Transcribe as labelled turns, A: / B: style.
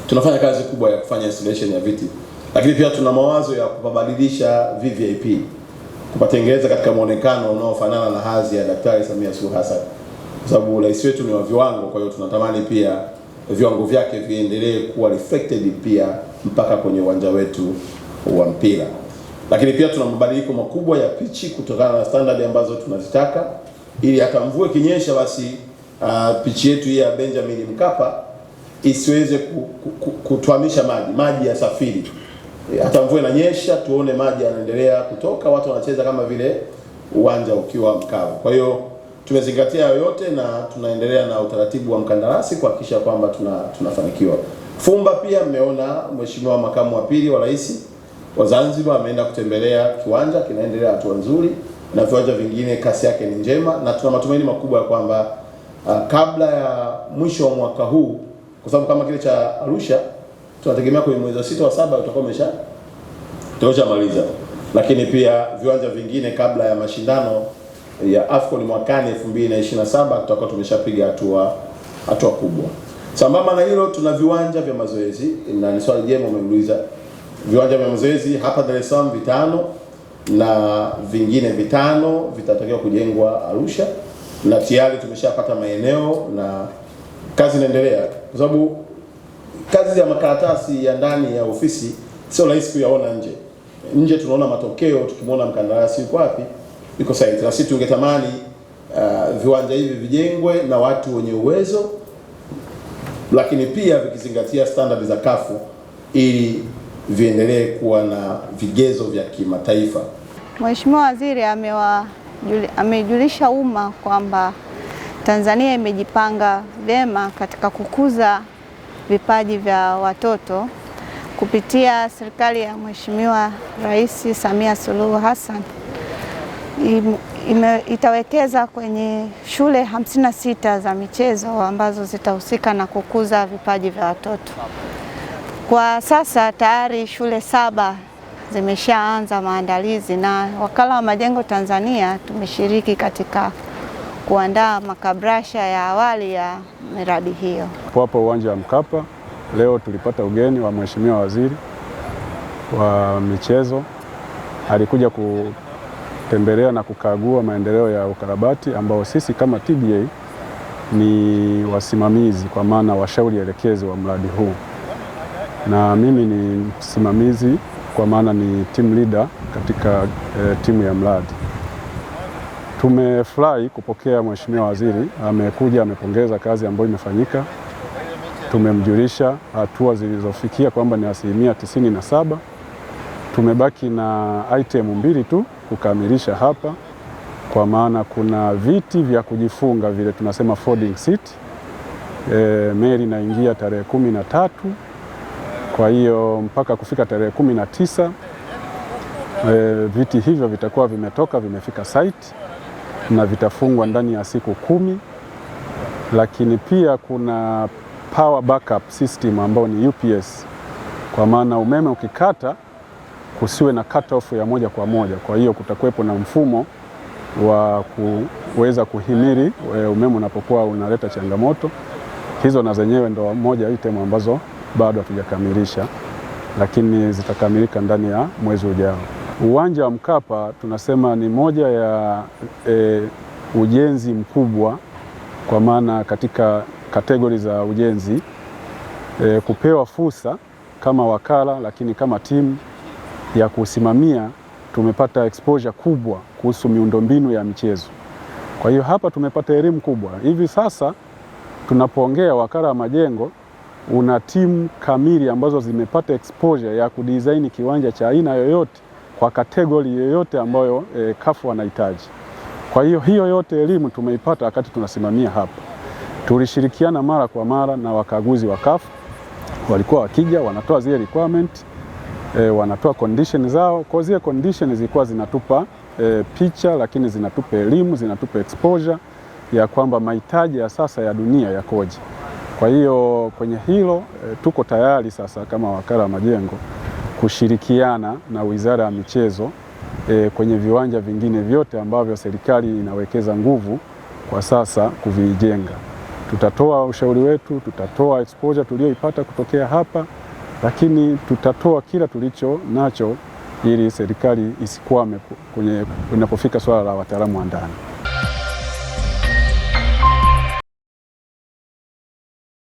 A: tunafanya kazi kubwa ya kufanya installation ya viti, lakini pia tuna mawazo ya kubadilisha VVIP kupatengeneza katika muonekano unaofanana na hadhi ya Daktari Samia Suluhu Hassan, kwa sababu rais wetu ni wa viwango. Kwa hiyo tunatamani pia viwango vyake viendelee kuwa reflected pia mpaka kwenye uwanja wetu wa mpira. Lakini pia tuna mabadiliko makubwa ya pichi kutokana na standard ambazo tunazitaka, ili hata mvua ikinyesha basi pichi yetu ya Benjamin Mkapa isiweze kutuamisha maji ya safiri. Hata mvua inanyesha tuone maji yanaendelea kutoka, watu wanacheza kama vile uwanja ukiwa mkavu. Kwa hiyo tumezingatia yote na tunaendelea na utaratibu wa mkandarasi kuhakikisha kwamba tunafanikiwa. Fumba pia mmeona Mheshimiwa Makamu wa Pili wa Rais wa Zanzibar ameenda kutembelea kiwanja, kinaendelea hatua nzuri, na viwanja vingine kasi yake ni njema, na tuna matumaini makubwa ya kwamba kabla ya mwisho wa mwaka huu, kwa sababu kama kile cha Arusha tunategemea kwenye mwezi wa 6 wa 7 utakuwa umeshamaliza, lakini pia viwanja vingine kabla ya mashindano ya AFCON mwakani 2027 tutakuwa tumeshapiga hatua kubwa. Sambamba na hilo, tuna viwanja vya mazoezi, na ni swali jema umeuliza. Viwanja vya mazoezi hapa Dar es Salaam 5 na vingine 5 vitatakiwa kujengwa Arusha, na tayari tumeshapata maeneo na kazi inaendelea, kwa sababu kazi ya makaratasi ya ndani ya ofisi sio rahisi kuyaona nje. Nje tunaona matokeo, tukimwona mkandarasi yuko wapi, yuko site. Na sisi tungetamani viwanja hivi vijengwe na watu wenye uwezo, lakini pia vikizingatia standard za kafu ili viendelee kuwa na vigezo vya kimataifa.
B: Mheshimiwa Waziri amejulisha umma kwamba Tanzania imejipanga vyema katika kukuza vipaji vya watoto kupitia serikali ya Mheshimiwa Rais Samia Suluhu Hassan. Itawekeza kwenye shule 56 za michezo ambazo zitahusika na kukuza vipaji vya watoto. Kwa sasa tayari shule 7 zimeshaanza maandalizi, na Wakala wa Majengo Tanzania tumeshiriki katika kuandaa makabrasha ya awali ya miradi hiyo.
C: Hapo uwanja wa Mkapa leo tulipata ugeni wa Mheshimiwa Waziri wa Michezo. Alikuja kutembelea na kukagua maendeleo ya ukarabati ambao sisi kama TBA ni wasimamizi, kwa maana washauri elekezi wa mradi huu, na mimi ni msimamizi kwa maana ni team leader katika timu ya mradi. Tumefurahi kupokea Mheshimiwa Waziri amekuja, amepongeza kazi ambayo imefanyika. Tumemjulisha hatua zilizofikia kwamba ni 97%. Tumebaki na item 2 tu kukamilisha hapa, kwa maana kuna viti vya kujifunga vile tunasema folding seat. Meli inaingia tarehe 13, kwa hiyo mpaka kufika tarehe 19 viti hivyo vitakuwa vimefika site na vitafungwa ndani ya siku 10. Lakini pia kuna power backup system ambao ni UPS, kwa maana umeme ukikata kusiwe na cut off ya moja kwa moja. Kwa hiyo kutakuwepo na mfumo wa kuweza kuhimili umeme unapokuwa unaleta changamoto hizo, na zenyewe ndo moja item ambazo bado hatujakamilisha, lakini zitakamilika ndani ya mwezi ujao. Uwanja wa Mkapa tunasema ni moja ya ujenzi mkubwa, kwa maana katika kategori za ujenzi kupewa fursa kama wakala, lakini kama timu ya kusimamia tumepata exposure kubwa kuhusu miundombinu ya michezo. Kwa hiyo hapa tumepata elimu kubwa. Hivi sasa tunapoongea, Wakala wa Majengo una timu kamili ambazo zimepata exposure ya kudesign kiwanja cha aina yoyote kwa kategori yoyote ambayo kafu wanahitaji. Kwa hiyo yote elimu tumeipata wakati tunasimamia hapa. Tulishirikiana mara kwa mara na wakaguzi wa kafu, walikuwa wakija wanatoa zile requirement, wanatoa condition zao. Kwa zile condition zilikuwa zinatupa picha, lakini zinatupa elimu, zinatupa exposure ya kwamba mahitaji ya sasa ya dunia yakoje. Kwa hiyo kwenye hilo tuko tayari sasa kama Wakala wa Majengo kushirikiana na Wizara ya Michezo kwenye viwanja vingine vyote ambavyo serikali inawekeza nguvu kwa sasa kuvijenga. Tutatoa ushauri wetu, tutatoa exposure tulioipata kutokea hapa, lakini tutatoa kila tulicho nacho ili serikali isikwame kwenye inapofika swala la wataalamu wa ndani.